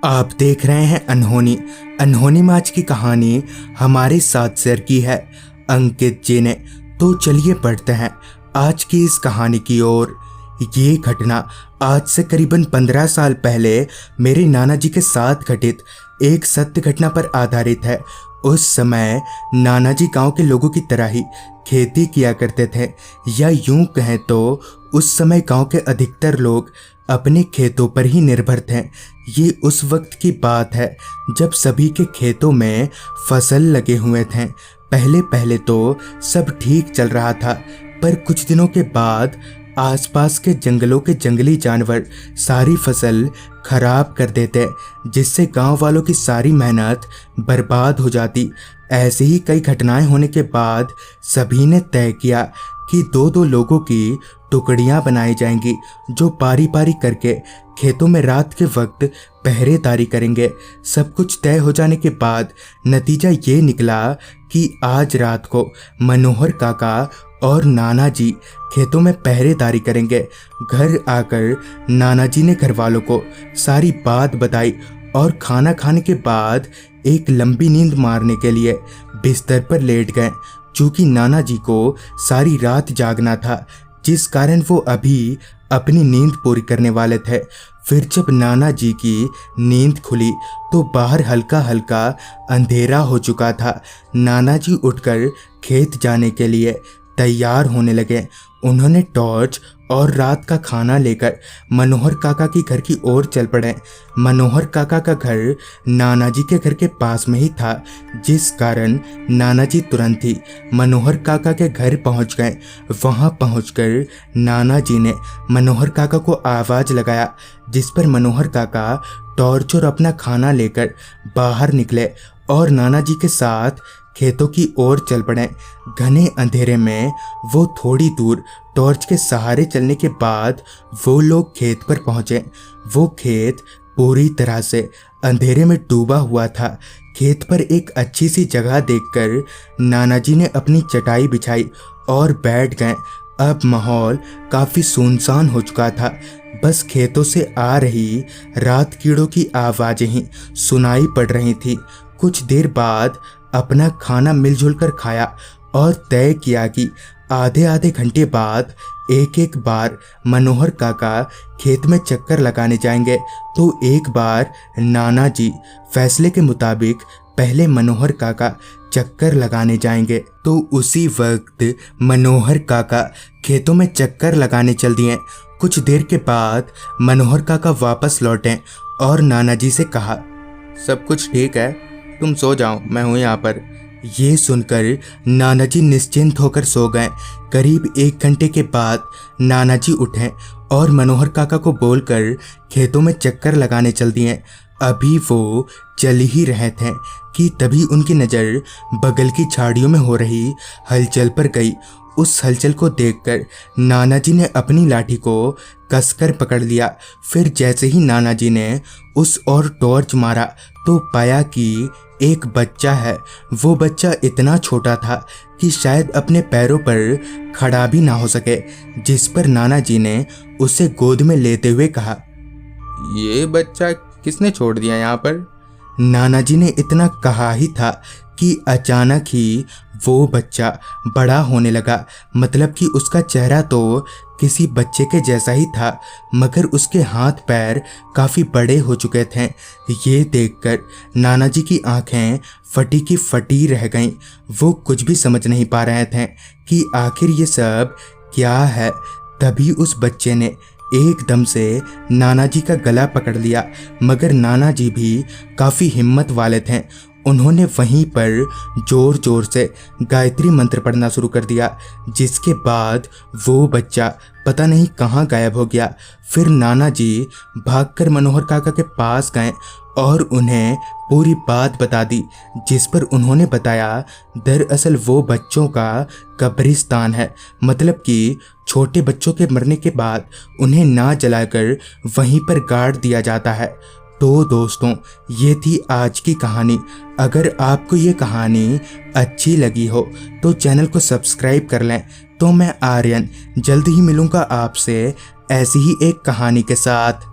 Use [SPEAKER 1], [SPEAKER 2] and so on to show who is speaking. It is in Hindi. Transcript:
[SPEAKER 1] आप देख रहे हैं अनहोनी। अनहोनी में आज की कहानी हमारे साथ शेयर की है अंकित जी ने। तो चलिए पढ़ते हैं आज की इस कहानी की ओर। ये घटना आज से करीबन 15 साल पहले मेरे नाना जी के साथ घटित एक सत्य घटना पर आधारित है। उस समय नाना जी गांव के लोगों की तरह ही खेती किया करते थे, या यूं कहें तो उस समय गांव के अधिकतर लोग अपने खेतों पर ही निर्भर थे। ये उस वक्त की बात है जब सभी के खेतों में फसल लगे हुए थे। पहले पहले तो सब ठीक चल रहा था, पर कुछ दिनों के बाद आसपास के जंगलों के जंगली जानवर सारी फसल खराब कर देते, जिससे गांव वालों की सारी मेहनत बर्बाद हो जाती। ऐसे ही कई घटनाएं होने के बाद सभी ने तय किया कि दो दो लोगों की टुकड़ियां बनाई जाएंगी, जो पारी पारी करके खेतों में रात के वक्त पहरेदारी करेंगे। सब कुछ तय हो जाने के बाद नतीजा ये निकला कि आज रात को मनोहर काका और नाना जी खेतों में पहरेदारी करेंगे। घर आकर नाना जी ने घर वालों को सारी बात बताई और खाना खाने के बाद एक लंबी नींद मारने के लिए बिस्तर पर लेट गए। चूंकि नाना जी को सारी रात जागना था, जिस कारण वो अभी अपनी नींद पूरी करने वाले थे। फिर जब नाना जी की नींद खुली तो बाहर हल्का हल्का अंधेरा हो चुका था। नाना जी उठकर खेत जाने के लिए तैयार होने लगे। उन्होंने टॉर्च और रात का खाना लेकर मनोहर काका के घर की ओर चल पड़े। मनोहर काका का घर नाना जी के घर के पास में ही था, जिस कारण नाना जी तुरंत ही मनोहर काका के घर पहुंच गए। वहां पहुंचकर नाना जी ने मनोहर काका को आवाज लगाया, जिस पर मनोहर काका टॉर्च और अपना खाना लेकर बाहर निकले और नाना जी के साथ खेतों की ओर चल पड़े। घने अंधेरे में वो थोड़ी दूर टॉर्च के सहारे चलने के बाद वो लोग खेत पर पहुंचे। वो खेत पूरी तरह से अंधेरे में डूबा हुआ था। खेत पर एक अच्छी सी जगह देखकर नाना जी ने अपनी चटाई बिछाई और बैठ गए। अब माहौल काफी सुनसान हो चुका था। बस खेतों से आ रही रात कीड़ों की आवाजें ही सुनाई पड़ रही थी। कुछ देर बाद अपना खाना मिलजुल कर खाया और तय किया कि आधे आधे घंटे बाद एक एक बार मनोहर काका खेत में चक्कर लगाने जाएंगे। तो एक बार नाना जी फैसले के मुताबिक पहले मनोहर काका चक्कर लगाने जाएंगे। तो उसी वक्त मनोहर काका खेतों में चक्कर लगाने चल दिए। कुछ देर के बाद मनोहर काका वापस लौटे और नाना जी से कहा,
[SPEAKER 2] सब कुछ ठीक है, तुम सो जाओ, मैं हूँ यहाँ पर।
[SPEAKER 1] ये सुनकर नाना जी निश्चिंत होकर सो गए। करीब 1 घंटे के बाद नाना जी उठे और मनोहर काका को बोलकर खेतों में चक्कर लगाने चल दिए। अभी वो चल ही रहे थे कि तभी उनकी नज़र बगल की झाड़ियों में हो रही हलचल पर गई। उस हलचल को देखकर नाना जी ने अपनी लाठी को कसकर पकड़ लिया। फिर जैसे ही नाना जी ने उस ओर टॉर्च मारा तो पाया कि एक बच्चा है। वो बच्चा इतना छोटा था कि शायद अपने पैरों पर खड़ा भी ना हो सके, जिस पर नाना जी ने उसे गोद में लेते हुए कहा,
[SPEAKER 2] ये बच्चा किसने छोड़ दिया यहाँ पर?
[SPEAKER 1] नाना जी ने इतना कहा ही था कि अचानक ही वो बच्चा बड़ा होने लगा। मतलब कि उसका चेहरा तो किसी बच्चे के जैसा ही था, मगर उसके हाथ पैर काफ़ी बड़े हो चुके थे। ये देखकर नाना जी की आंखें फटी की फटी रह गईं। वो कुछ भी समझ नहीं पा रहे थे कि आखिर ये सब क्या है। तभी उस बच्चे ने एकदम से नाना जी का गला पकड़ लिया, मगर नाना जी भी काफ़ी हिम्मत वाले थे। उन्होंने वहीं पर जोर जोर से गायत्री मंत्र पढ़ना शुरू कर दिया, जिसके बाद वो बच्चा पता नहीं कहाँ गायब हो गया। फिर नाना जी भागकर मनोहर काका के पास गए और उन्हें पूरी बात बता दी, जिस पर उन्होंने बताया दरअसल वो बच्चों का कब्रिस्तान है। मतलब कि छोटे बच्चों के मरने के बाद उन्हें ना जलाकर वहीं पर गाड़ दिया जाता है। तो दोस्तों, ये थी आज की कहानी। अगर आपको ये कहानी अच्छी लगी हो तो चैनल को सब्सक्राइब कर लें। तो मैं आर्यन जल्द ही मिलूँगा आपसे ऐसी ही एक कहानी के साथ।